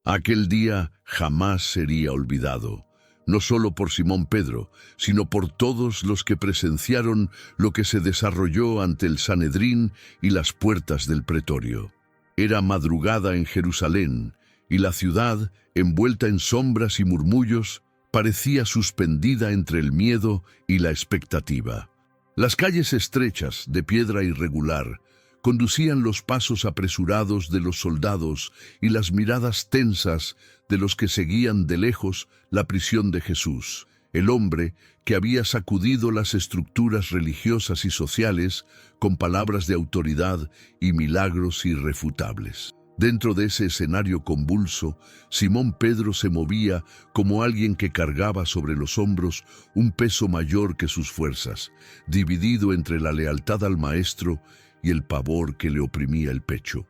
Aquel día jamás sería olvidado, no solo por Simón Pedro, sino por todos los que presenciaron lo que se desarrolló ante el Sanedrín y las puertas del pretorio. Era madrugada en Jerusalén, y la ciudad, envuelta en sombras y murmullos, parecía suspendida entre el miedo y la expectativa. Las calles estrechas, de piedra irregular, conducían los pasos apresurados de los soldados y las miradas tensas de los que seguían de lejos la prisión de Jesús, el hombre que había sacudido las estructuras religiosas y sociales con palabras de autoridad y milagros irrefutables. Dentro de ese escenario convulso, Simón Pedro se movía como alguien que cargaba sobre los hombros un peso mayor que sus fuerzas, dividido entre la lealtad al Maestro y el pavor que le oprimía el pecho.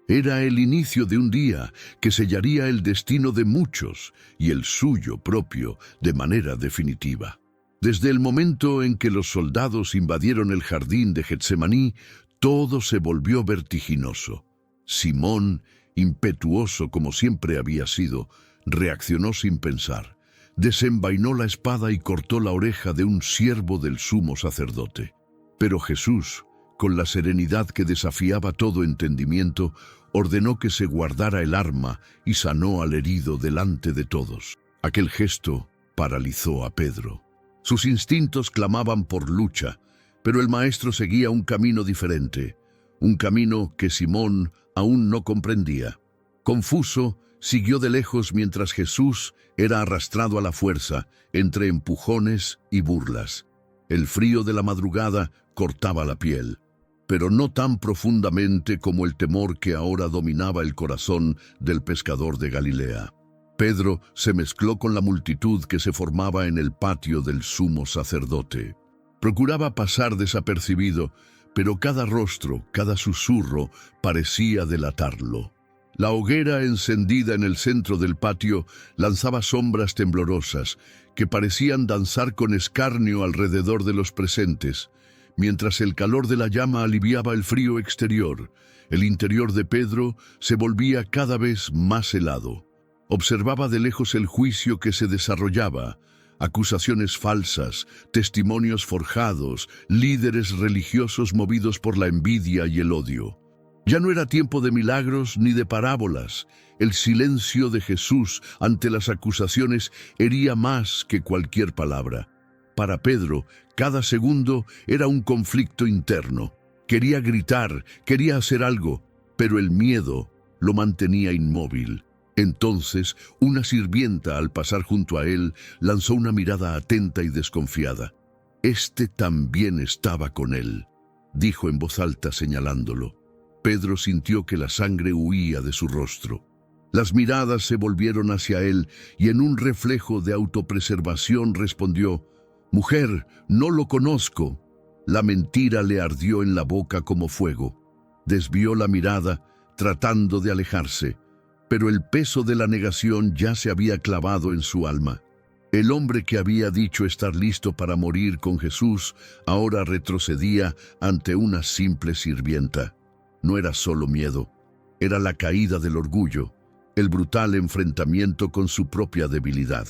Era el inicio de un día que sellaría el destino de muchos y el suyo propio de manera definitiva. Desde el momento en que los soldados invadieron el jardín de Getsemaní, todo se volvió vertiginoso. Simón, impetuoso como siempre había sido, reaccionó sin pensar. Desenvainó la espada y cortó la oreja de un siervo del sumo sacerdote. Pero Jesús, con la serenidad que desafiaba todo entendimiento, ordenó que se guardara el arma y sanó al herido delante de todos. Aquel gesto paralizó a Pedro. Sus instintos clamaban por lucha, pero el Maestro seguía un camino diferente, un camino que Simón aún no comprendía. Confuso, siguió de lejos mientras Jesús era arrastrado a la fuerza, entre empujones y burlas. El frío de la madrugada cortaba la piel, pero no tan profundamente como el temor que ahora dominaba el corazón del pescador de Galilea. Pedro se mezcló con la multitud que se formaba en el patio del sumo sacerdote. Procuraba pasar desapercibido, pero cada rostro, cada susurro parecía delatarlo. La hoguera encendida en el centro del patio lanzaba sombras temblorosas que parecían danzar con escarnio alrededor de los presentes. Mientras el calor de la llama aliviaba el frío exterior, el interior de Pedro se volvía cada vez más helado. Observaba de lejos el juicio que se desarrollaba, acusaciones falsas, testimonios forjados, líderes religiosos movidos por la envidia y el odio. Ya no era tiempo de milagros ni de parábolas. El silencio de Jesús ante las acusaciones hería más que cualquier palabra. Para Pedro, cada segundo era un conflicto interno. Quería gritar, quería hacer algo, pero el miedo lo mantenía inmóvil. Entonces, una sirvienta, al pasar junto a él, lanzó una mirada atenta y desconfiada. «Este también estaba con él», dijo en voz alta señalándolo. Pedro sintió que la sangre huía de su rostro. Las miradas se volvieron hacia él y en un reflejo de autopreservación respondió: «Mujer, no lo conozco». La mentira le ardió en la boca como fuego. Desvió la mirada, tratando de alejarse, pero el peso de la negación ya se había clavado en su alma. El hombre que había dicho estar listo para morir con Jesús ahora retrocedía ante una simple sirvienta. No era solo miedo, era la caída del orgullo, el brutal enfrentamiento con su propia debilidad.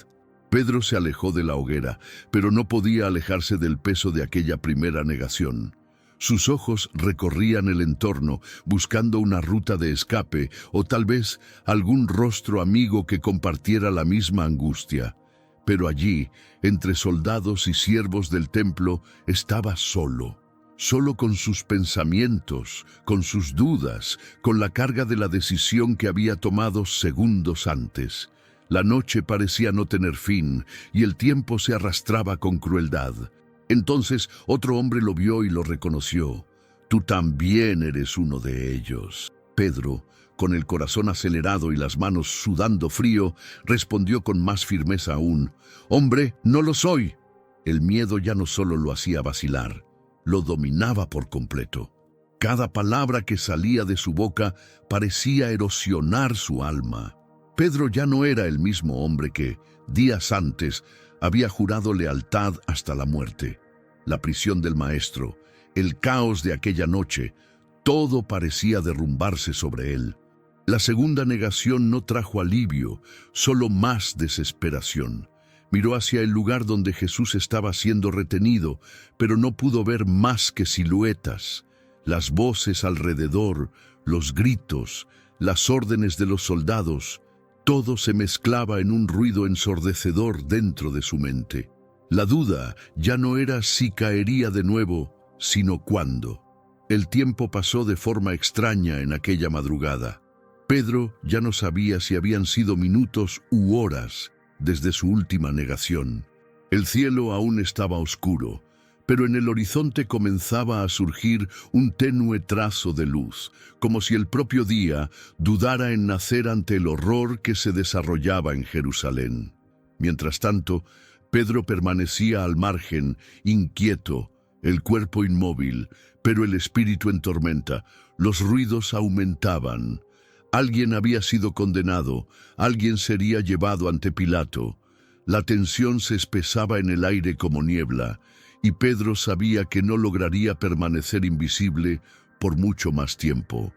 Pedro se alejó de la hoguera, pero no podía alejarse del peso de aquella primera negación. Sus ojos recorrían el entorno, buscando una ruta de escape o tal vez algún rostro amigo que compartiera la misma angustia. Pero allí, entre soldados y siervos del templo, estaba solo. Solo con sus pensamientos, con sus dudas, con la carga de la decisión que había tomado segundos antes. La noche parecía no tener fin y el tiempo se arrastraba con crueldad. Entonces otro hombre lo vio y lo reconoció. «Tú también eres uno de ellos». Pedro, con el corazón acelerado y las manos sudando frío, respondió con más firmeza aún: «Hombre, no lo soy». El miedo ya no solo lo hacía vacilar, lo dominaba por completo. Cada palabra que salía de su boca parecía erosionar su alma. Pedro ya no era el mismo hombre que, días antes, había jurado lealtad hasta la muerte. La prisión del Maestro, el caos de aquella noche, todo parecía derrumbarse sobre él. La segunda negación no trajo alivio, solo más desesperación. Miró hacia el lugar donde Jesús estaba siendo retenido, pero no pudo ver más que siluetas. Las voces alrededor, los gritos, las órdenes de los soldados, todo se mezclaba en un ruido ensordecedor dentro de su mente. La duda ya no era si caería de nuevo, sino cuándo. El tiempo pasó de forma extraña en aquella madrugada. Pedro ya no sabía si habían sido minutos u horas desde su última negación. El cielo aún estaba oscuro, pero en el horizonte comenzaba a surgir un tenue trazo de luz, como si el propio día dudara en nacer ante el horror que se desarrollaba en Jerusalén. Mientras tanto, Pedro permanecía al margen, inquieto, el cuerpo inmóvil, pero el espíritu en tormenta. Los ruidos aumentaban. Alguien había sido condenado, alguien sería llevado ante Pilato. La tensión se espesaba en el aire como niebla, y Pedro sabía que no lograría permanecer invisible por mucho más tiempo.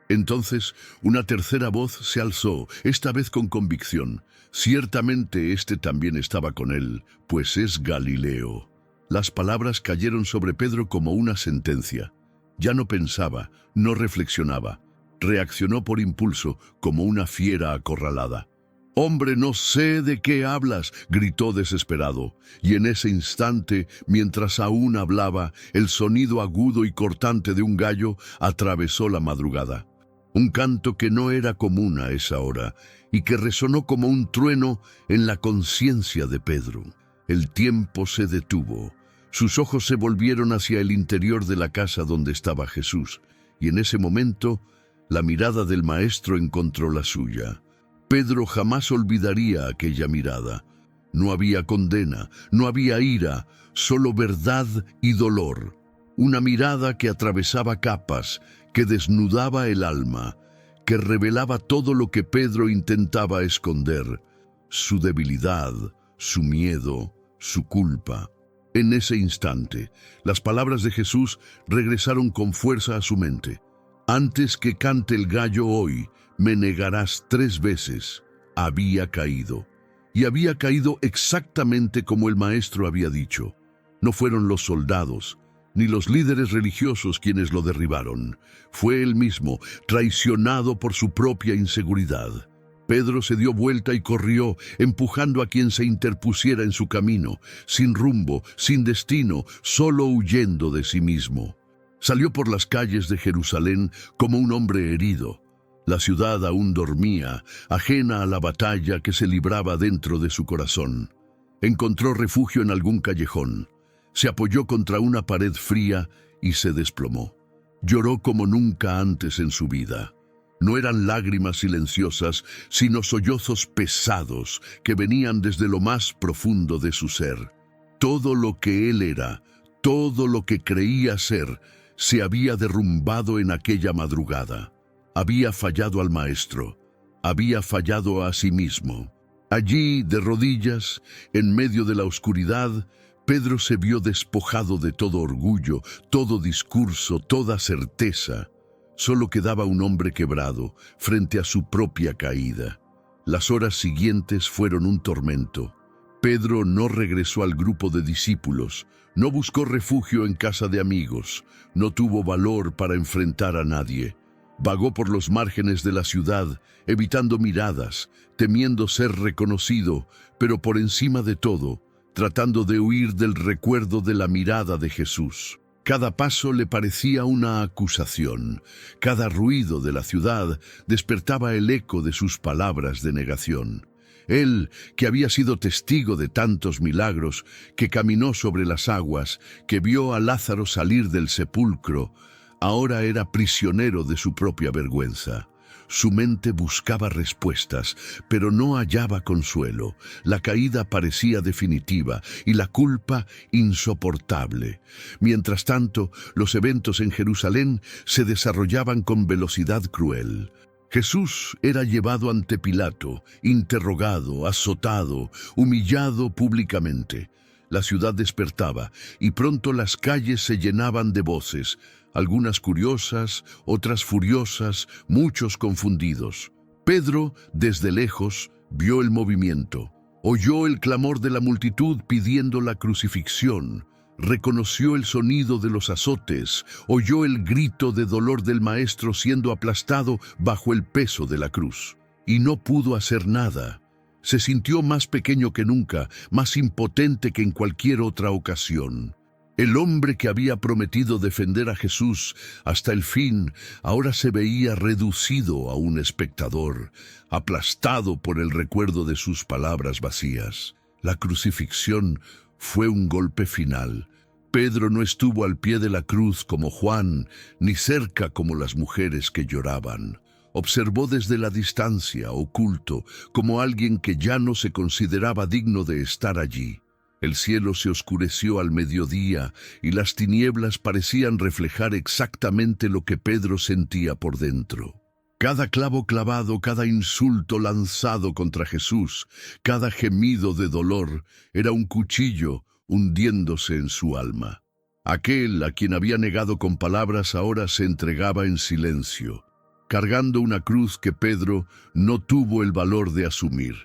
Entonces, una tercera voz se alzó, esta vez con convicción. Ciertamente este también estaba con él, pues es Galileo. Las palabras cayeron sobre Pedro como una sentencia. Ya no pensaba, no reflexionaba. Reaccionó por impulso, como una fiera acorralada. «Hombre, no sé de qué hablas», gritó desesperado, y en ese instante, mientras aún hablaba, el sonido agudo y cortante de un gallo atravesó la madrugada. Un canto que no era común a esa hora, y que resonó como un trueno en la conciencia de Pedro. El tiempo se detuvo. Sus ojos se volvieron hacia el interior de la casa donde estaba Jesús, y en ese momento, la mirada del Maestro encontró la suya. Pedro jamás olvidaría aquella mirada. No había condena, no había ira, solo verdad y dolor. Una mirada que atravesaba capas, que desnudaba el alma, que revelaba todo lo que Pedro intentaba esconder, su debilidad, su miedo, su culpa. En ese instante, las palabras de Jesús regresaron con fuerza a su mente. «Antes que cante el gallo hoy, me negarás 3 veces». Había caído. Y había caído exactamente como el Maestro había dicho. No fueron los soldados, ni los líderes religiosos quienes lo derribaron. Fue él mismo, traicionado por su propia inseguridad. Pedro se dio vuelta y corrió, empujando a quien se interpusiera en su camino, sin rumbo, sin destino, solo huyendo de sí mismo. Salió por las calles de Jerusalén como un hombre herido. La ciudad aún dormía, ajena a la batalla que se libraba dentro de su corazón. Encontró refugio en algún callejón. Se apoyó contra una pared fría y se desplomó. Lloró como nunca antes en su vida. No eran lágrimas silenciosas, sino sollozos pesados que venían desde lo más profundo de su ser. Todo lo que él era, todo lo que creía ser, se había derrumbado en aquella madrugada. Había fallado al Maestro, había fallado a sí mismo. Allí, de rodillas, en medio de la oscuridad, Pedro se vio despojado de todo orgullo, todo discurso, toda certeza. Solo quedaba un hombre quebrado frente a su propia caída. Las horas siguientes fueron un tormento. Pedro no regresó al grupo de discípulos, no buscó refugio en casa de amigos, no tuvo valor para enfrentar a nadie. Vagó por los márgenes de la ciudad, evitando miradas, temiendo ser reconocido, pero por encima de todo, tratando de huir del recuerdo de la mirada de Jesús. Cada paso le parecía una acusación. Cada ruido de la ciudad despertaba el eco de sus palabras de negación. Él, que había sido testigo de tantos milagros, que caminó sobre las aguas, que vio a Lázaro salir del sepulcro, ahora era prisionero de su propia vergüenza. Su mente buscaba respuestas, pero no hallaba consuelo. La caída parecía definitiva y la culpa insoportable. Mientras tanto, los eventos en Jerusalén se desarrollaban con velocidad cruel. Jesús era llevado ante Pilato, interrogado, azotado, humillado públicamente. La ciudad despertaba y pronto las calles se llenaban de voces. algunas curiosas, otras furiosas, muchos confundidos. Pedro, desde lejos, vio el movimiento, oyó el clamor de la multitud pidiendo la crucifixión, reconoció el sonido de los azotes, oyó el grito de dolor del maestro siendo aplastado bajo el peso de la cruz. Y no pudo hacer nada. Se sintió más pequeño que nunca, más impotente que en cualquier otra ocasión. El hombre que había prometido defender a Jesús hasta el fin, ahora se veía reducido a un espectador, aplastado por el recuerdo de sus palabras vacías. La crucifixión fue un golpe final. Pedro no estuvo al pie de la cruz como Juan, ni cerca como las mujeres que lloraban. Observó desde la distancia, oculto, como alguien que ya no se consideraba digno de estar allí. El cielo se oscureció al mediodía y las tinieblas parecían reflejar exactamente lo que Pedro sentía por dentro. Cada clavo clavado, cada insulto lanzado contra Jesús, cada gemido de dolor, era un cuchillo hundiéndose en su alma. Aquel a quien había negado con palabras ahora se entregaba en silencio, cargando una cruz que Pedro no tuvo el valor de asumir.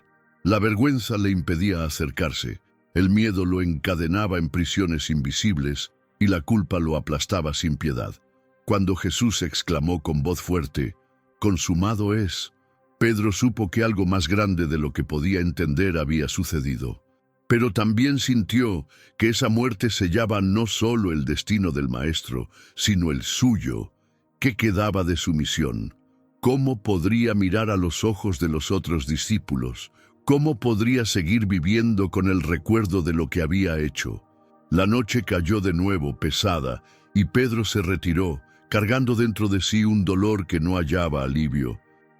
La vergüenza le impedía acercarse, el miedo lo encadenaba en prisiones invisibles y la culpa lo aplastaba sin piedad. Cuando Jesús exclamó con voz fuerte, «Consumado es», Pedro supo que algo más grande de lo que podía entender había sucedido. Pero también sintió que esa muerte sellaba no solo el destino del Maestro, sino el suyo. ¿Qué quedaba de su misión? ¿Cómo podría mirar a los ojos de los otros discípulos? ¿Cómo podría seguir viviendo con el recuerdo de lo que había hecho? La noche cayó de nuevo pesada y Pedro se retiró, cargando dentro de sí un dolor que no hallaba alivio.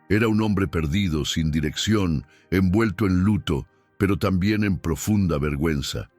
Era un hombre perdido, sin dirección, envuelto en luto, pero también en profunda vergüenza.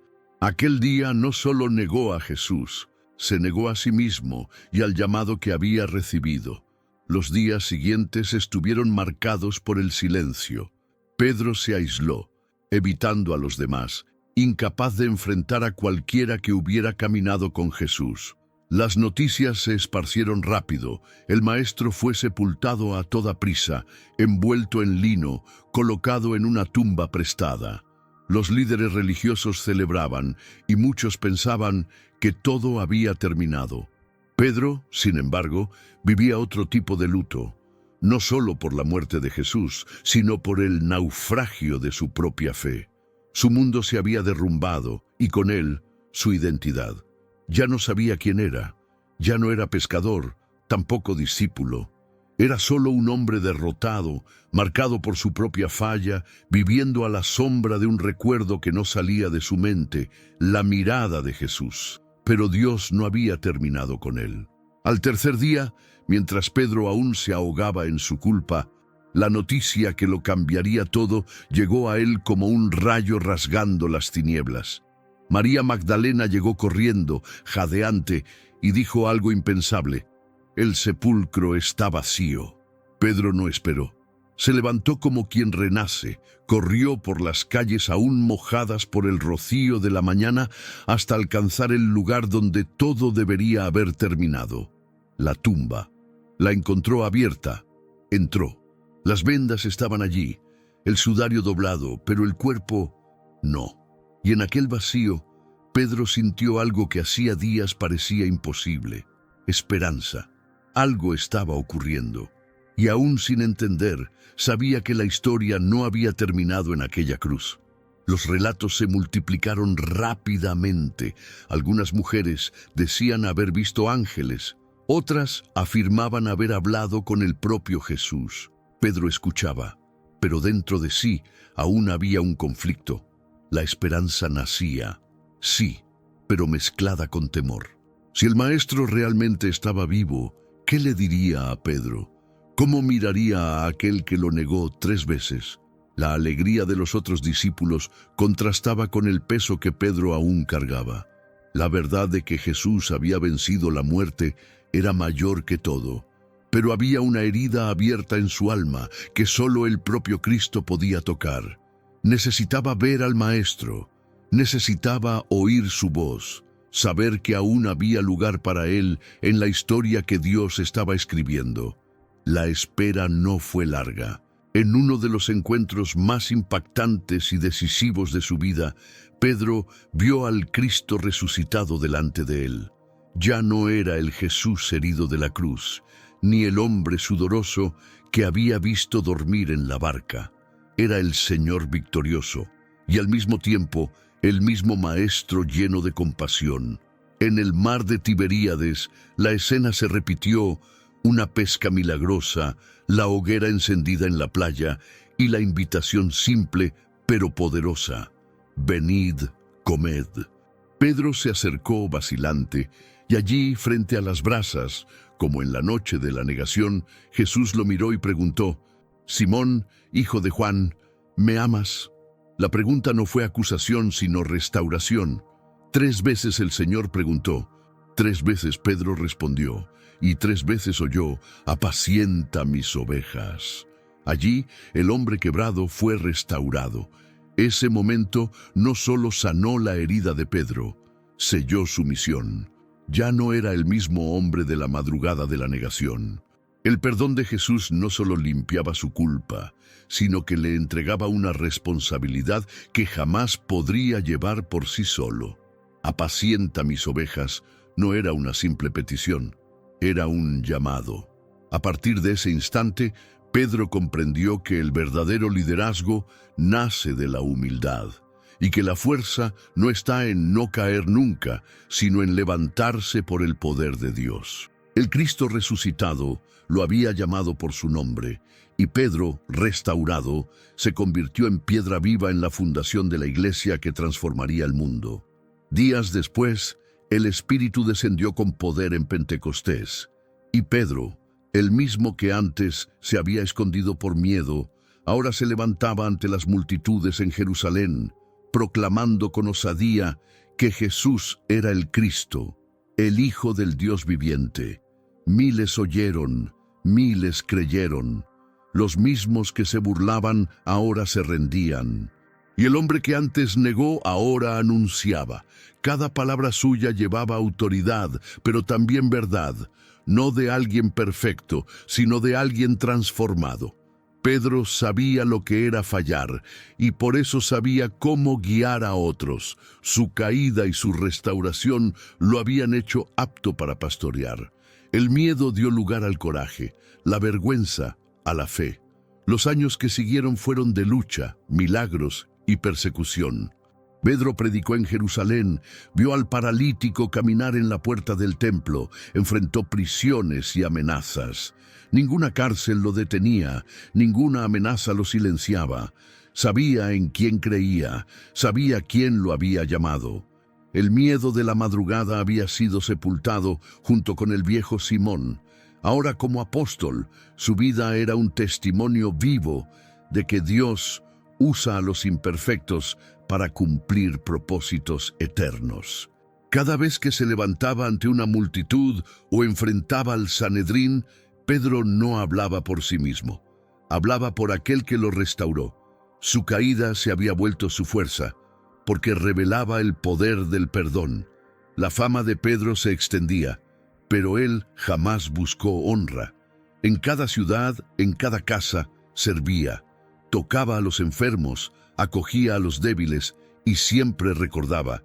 Aquel día no solo negó a Jesús, se negó a sí mismo y al llamado que había recibido. Los días siguientes estuvieron marcados por el silencio. Pedro se aisló, evitando a los demás, incapaz de enfrentar a cualquiera que hubiera caminado con Jesús. Las noticias se esparcieron rápido. El maestro fue sepultado a toda prisa, envuelto en lino, colocado en una tumba prestada. Los líderes religiosos celebraban y muchos pensaban que todo había terminado. Pedro, sin embargo, vivía otro tipo de luto, no solo por la muerte de Jesús, sino por el naufragio de su propia fe. Su mundo se había derrumbado y con él su identidad. Ya no sabía quién era, ya no era pescador, tampoco discípulo. Era solo un hombre derrotado, marcado por su propia falla, viviendo a la sombra de un recuerdo que no salía de su mente, la mirada de Jesús. Pero Dios no había terminado con él. Al tercer día, mientras Pedro aún se ahogaba en su culpa, la noticia que lo cambiaría todo llegó a él como un rayo rasgando las tinieblas. María Magdalena llegó corriendo, jadeante, y dijo algo impensable. El sepulcro está vacío. Pedro no esperó. Se levantó como quien renace, corrió por las calles aún mojadas por el rocío de la mañana hasta alcanzar el lugar donde todo debería haber terminado. La tumba. La encontró abierta. Entró. Las vendas estaban allí, el sudario doblado, pero el cuerpo no. Y en aquel vacío, Pedro sintió algo que hacía días parecía imposible: esperanza. Algo estaba ocurriendo. Y aún sin entender, sabía que la historia no había terminado en aquella cruz. Los relatos se multiplicaron rápidamente. Algunas mujeres decían haber visto ángeles, otras afirmaban haber hablado con el propio Jesús. Pedro escuchaba, pero dentro de sí aún había un conflicto. La esperanza nacía, sí, pero mezclada con temor. Si el maestro realmente estaba vivo, ¿qué le diría a Pedro? ¿Cómo miraría a aquel que lo negó 3 veces? La alegría de los otros discípulos contrastaba con el peso que Pedro aún cargaba. La verdad de que Jesús había vencido la muerte era mayor que todo, pero había una herida abierta en su alma que solo el propio Cristo podía tocar. Necesitaba ver al Maestro, necesitaba oír su voz, saber que aún había lugar para él en la historia que Dios estaba escribiendo. La espera no fue larga. En uno de los encuentros más impactantes y decisivos de su vida, Pedro vio al Cristo resucitado delante de él. Ya no era el Jesús herido de la cruz, ni el hombre sudoroso que había visto dormir en la barca. Era el Señor victorioso, y al mismo tiempo el mismo Maestro lleno de compasión. En el mar de Tiberíades, la escena se repitió: una pesca milagrosa, la hoguera encendida en la playa y la invitación simple pero poderosa: venid, comed. Pedro se acercó vacilante, y allí, frente a las brasas, como en la noche de la negación, Jesús lo miró y preguntó: Simón, hijo de Juan, ¿me amas? La pregunta no fue acusación, sino restauración. 3 veces el Señor preguntó, 3 veces Pedro respondió, y 3 veces oyó: apacienta mis ovejas. Allí el hombre quebrado fue restaurado. Ese momento no solo sanó la herida de Pedro, selló su misión. Ya no era el mismo hombre de la madrugada de la negación. El perdón de Jesús no solo limpiaba su culpa, sino que le entregaba una responsabilidad que jamás podría llevar por sí solo. Apacienta mis ovejas no era una simple petición, era un llamado. A partir de ese instante, Pedro comprendió que el verdadero liderazgo nace de la humildad, y que la fuerza no está en no caer nunca, sino en levantarse por el poder de Dios. El Cristo resucitado lo había llamado por su nombre, y Pedro, restaurado, se convirtió en piedra viva en la fundación de la iglesia que transformaría el mundo. Días después, el Espíritu descendió con poder en Pentecostés, y Pedro, el mismo que antes se había escondido por miedo, ahora se levantaba ante las multitudes en Jerusalén, proclamando con osadía que Jesús era el Cristo, el Hijo del Dios viviente. Miles oyeron, miles creyeron. Los mismos que se burlaban ahora se rendían. Y el hombre que antes negó ahora anunciaba. Cada palabra suya llevaba autoridad, pero también verdad, no de alguien perfecto, sino de alguien transformado. Pedro sabía lo que era fallar, y por eso sabía cómo guiar a otros. Su caída y su restauración lo habían hecho apto para pastorear. El miedo dio lugar al coraje, la vergüenza a la fe. Los años que siguieron fueron de lucha, milagros y persecución. Pedro predicó en Jerusalén, vio al paralítico caminar en la puerta del templo, enfrentó prisiones y amenazas. Ninguna cárcel lo detenía, ninguna amenaza lo silenciaba. Sabía en quién creía, sabía quién lo había llamado. El miedo de la madrugada había sido sepultado junto con el viejo Simón. Ahora, como apóstol, su vida era un testimonio vivo de que Dios usa a los imperfectos para cumplir propósitos eternos. Cada vez que se levantaba ante una multitud o enfrentaba al Sanedrín, Pedro no hablaba por sí mismo, hablaba por aquel que lo restauró. Su caída se había vuelto su fuerza, porque revelaba el poder del perdón. La fama de Pedro se extendía, pero él jamás buscó honra. En cada ciudad, en cada casa, servía, tocaba a los enfermos, acogía a los débiles y siempre recordaba: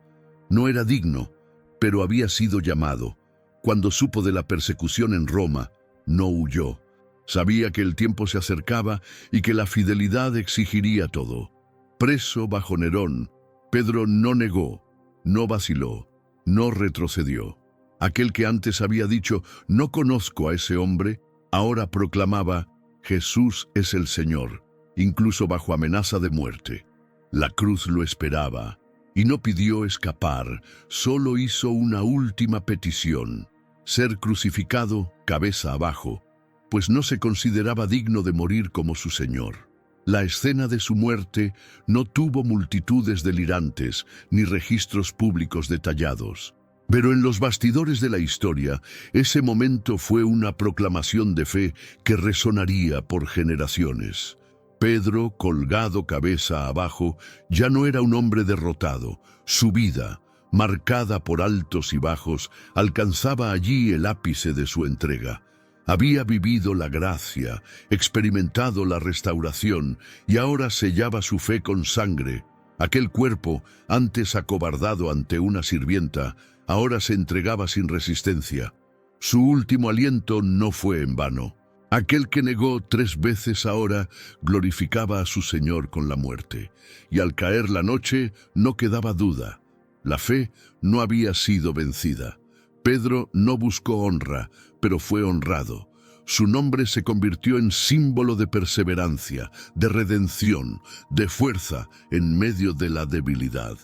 no era digno, pero había sido llamado. Cuando supo de la persecución en Roma, no huyó. Sabía que el tiempo se acercaba y que la fidelidad exigiría todo. Preso bajo Nerón, Pedro no negó, no vaciló, no retrocedió. Aquel que antes había dicho: no conozco a ese hombre, ahora proclamaba: Jesús es el Señor, incluso bajo amenaza de muerte. La cruz lo esperaba, y no pidió escapar, solo hizo una última petición: ser crucificado cabeza abajo, pues no se consideraba digno de morir como su Señor. La escena de su muerte no tuvo multitudes delirantes ni registros públicos detallados. Pero en los bastidores de la historia, ese momento fue una proclamación de fe que resonaría por generaciones. Pedro, colgado cabeza abajo, ya no era un hombre derrotado. Su vida, marcada por altos y bajos, alcanzaba allí el ápice de su entrega. Había vivido la gracia, experimentado la restauración, y ahora sellaba su fe con sangre. Aquel cuerpo, antes acobardado ante una sirvienta, ahora se entregaba sin resistencia. Su último aliento no fue en vano. Aquel que negó 3 veces ahora glorificaba a su Señor con la muerte. Y al caer la noche no quedaba duda. La fe no había sido vencida. Pedro no buscó honra, pero fue honrado. Su nombre se convirtió en símbolo de perseverancia, de redención, de fuerza en medio de la debilidad.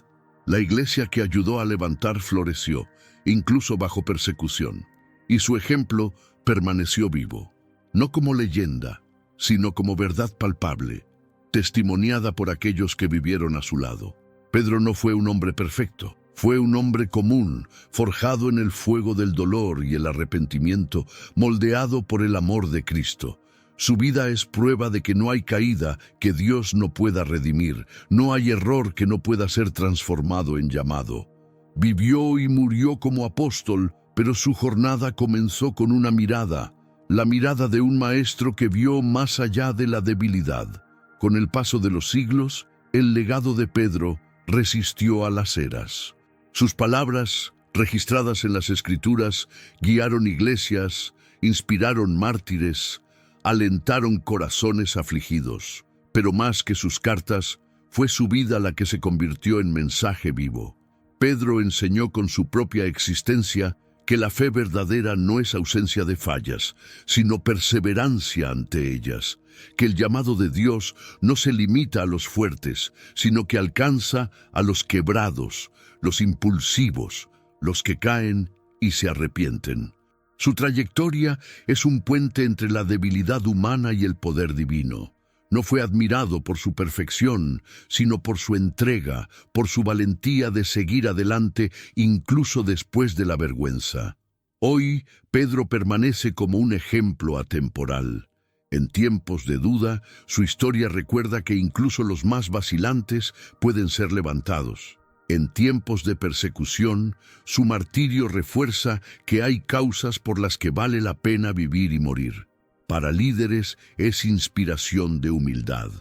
La iglesia que ayudó a levantar floreció, incluso bajo persecución, y su ejemplo permaneció vivo, no como leyenda, sino como verdad palpable, testimoniada por aquellos que vivieron a su lado. Pedro no fue un hombre perfecto. Fue un hombre común, forjado en el fuego del dolor y el arrepentimiento, moldeado por el amor de Cristo. Su vida es prueba de que no hay caída que Dios no pueda redimir, no hay error que no pueda ser transformado en llamado. Vivió y murió como apóstol, pero su jornada comenzó con una mirada, la mirada de un maestro que vio más allá de la debilidad. Con el paso de los siglos, el legado de Pedro resistió a las eras. Sus palabras, registradas en las Escrituras, guiaron iglesias, inspiraron mártires, alentaron corazones afligidos. Pero más que sus cartas, fue su vida la que se convirtió en mensaje vivo. Pedro enseñó con su propia existencia que la fe verdadera no es ausencia de fallas, sino perseverancia ante ellas, que el llamado de Dios no se limita a los fuertes, sino que alcanza a los quebrados, los impulsivos, los que caen y se arrepienten. Su trayectoria es un puente entre la debilidad humana y el poder divino. No fue admirado por su perfección, sino por su entrega, por su valentía de seguir adelante incluso después de la vergüenza. Hoy, Pedro permanece como un ejemplo atemporal. En tiempos de duda, su historia recuerda que incluso los más vacilantes pueden ser levantados. En tiempos de persecución, su martirio refuerza que hay causas por las que vale la pena vivir y morir. Para líderes es inspiración de humildad.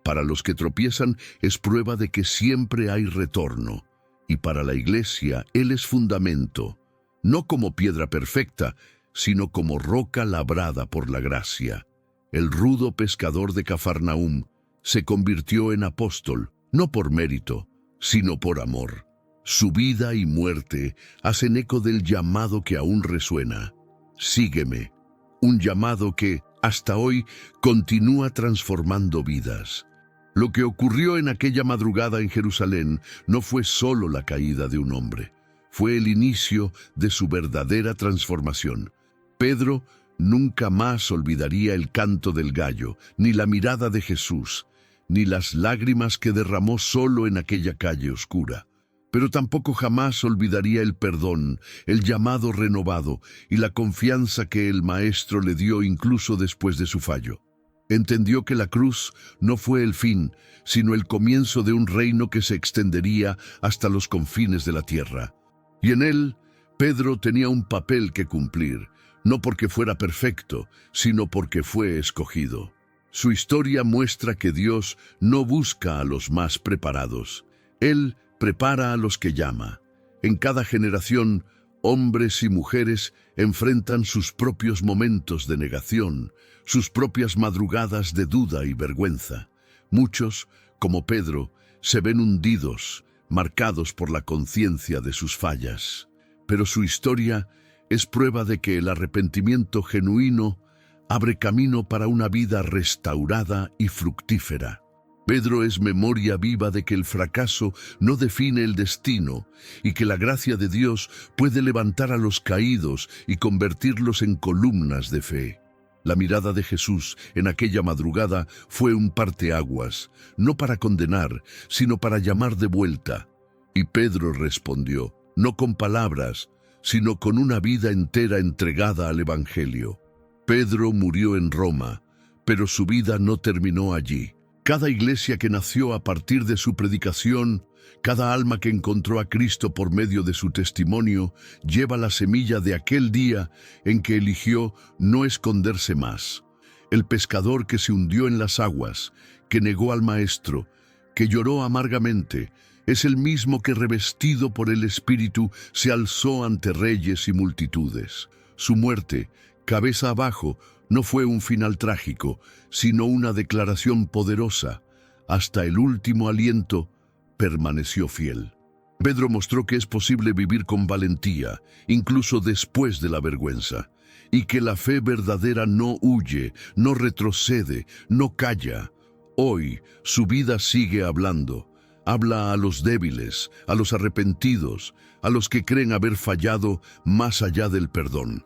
Para los que tropiezan es prueba de que siempre hay retorno. Y para la iglesia él es fundamento, no como piedra perfecta, sino como roca labrada por la gracia. El rudo pescador de Cafarnaúm se convirtió en apóstol, no por mérito, sino por amor. Su vida y muerte hacen eco del llamado que aún resuena. Sígueme. Un llamado que, hasta hoy, continúa transformando vidas. Lo que ocurrió en aquella madrugada en Jerusalén no fue solo la caída de un hombre, fue el inicio de su verdadera transformación. Pedro nunca más olvidaría el canto del gallo, ni la mirada de Jesús, ni las lágrimas que derramó solo en aquella calle oscura. Pero tampoco jamás olvidaría el perdón, el llamado renovado y la confianza que el Maestro le dio incluso después de su fallo. Entendió que la cruz no fue el fin, sino el comienzo de un reino que se extendería hasta los confines de la tierra. Y en él, Pedro tenía un papel que cumplir, no porque fuera perfecto, sino porque fue escogido. Su historia muestra que Dios no busca a los más preparados. Él prepara a los que llama. En cada generación, hombres y mujeres enfrentan sus propios momentos de negación, sus propias madrugadas de duda y vergüenza. Muchos, como Pedro, se ven hundidos, marcados por la conciencia de sus fallas. Pero su historia es prueba de que el arrepentimiento genuino abre camino para una vida restaurada y fructífera. Pedro es memoria viva de que el fracaso no define el destino y que la gracia de Dios puede levantar a los caídos y convertirlos en columnas de fe. La mirada de Jesús en aquella madrugada fue un parteaguas, no para condenar, sino para llamar de vuelta. Y Pedro respondió, no con palabras, sino con una vida entera entregada al Evangelio. Pedro murió en Roma, pero su vida no terminó allí. Cada iglesia que nació a partir de su predicación Cada alma que encontró a Cristo por medio de su testimonio lleva la semilla de aquel día en que eligió no esconderse más. El pescador que se hundió en las aguas, que negó al Maestro, que lloró amargamente, es el mismo que, revestido por el Espíritu, se alzó ante reyes y multitudes. Su muerte, cabeza abajo, no fue un final trágico, sino una declaración poderosa. Hasta el último aliento, permaneció fiel. Pedro mostró que es posible vivir con valentía, incluso después de la vergüenza, y que la fe verdadera no huye, no retrocede, no calla. Hoy su vida sigue hablando. Habla a los débiles, a los arrepentidos, a los que creen haber fallado más allá del perdón.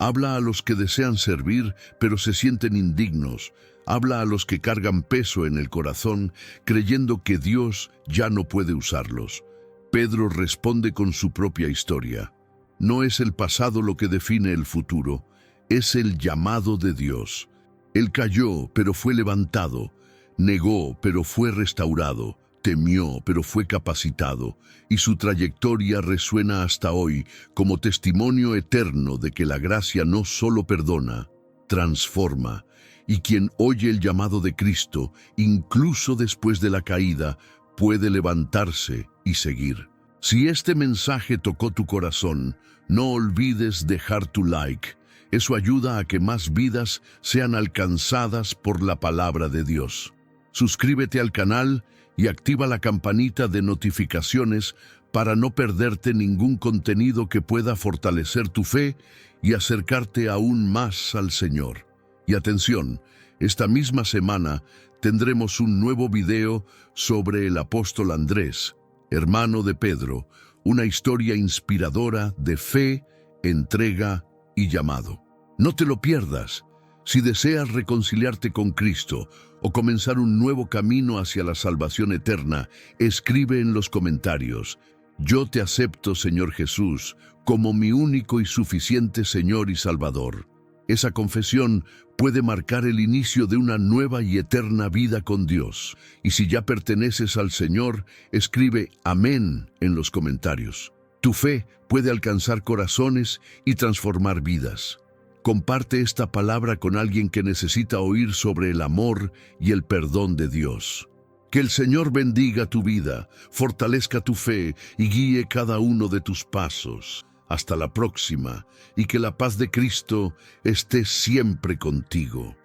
Habla a los que desean servir, pero se sienten indignos. Habla a los que cargan peso en el corazón, creyendo que Dios ya no puede usarlos. Pedro responde con su propia historia. No es el pasado lo que define el futuro, es el llamado de Dios. Él cayó, pero fue levantado. Negó, pero fue restaurado. Temió, pero fue capacitado, y su trayectoria resuena hasta hoy como testimonio eterno de que la gracia no solo perdona, transforma, y quien oye el llamado de Cristo, incluso después de la caída, puede levantarse y seguir. Si este mensaje tocó tu corazón, no olvides dejar tu like. Eso ayuda a que más vidas sean alcanzadas por la palabra de Dios. Suscríbete al canal y activa la campanita de notificaciones para no perderte ningún contenido que pueda fortalecer tu fe y acercarte aún más al Señor. Y atención, esta misma semana tendremos un nuevo video sobre el apóstol Andrés, hermano de Pedro, una historia inspiradora de fe, entrega y llamado. No te lo pierdas. Si deseas reconciliarte con Cristo o comenzar un nuevo camino hacia la salvación eterna, escribe en los comentarios: yo te acepto, Señor Jesús, como mi único y suficiente Señor y Salvador. Esa confesión puede marcar el inicio de una nueva y eterna vida con Dios. Y si ya perteneces al Señor, escribe amén en los comentarios. Tu fe puede alcanzar corazones y transformar vidas. Comparte esta palabra con alguien que necesita oír sobre el amor y el perdón de Dios. Que el Señor bendiga tu vida, fortalezca tu fe y guíe cada uno de tus pasos. Hasta la próxima, y que la paz de Cristo esté siempre contigo.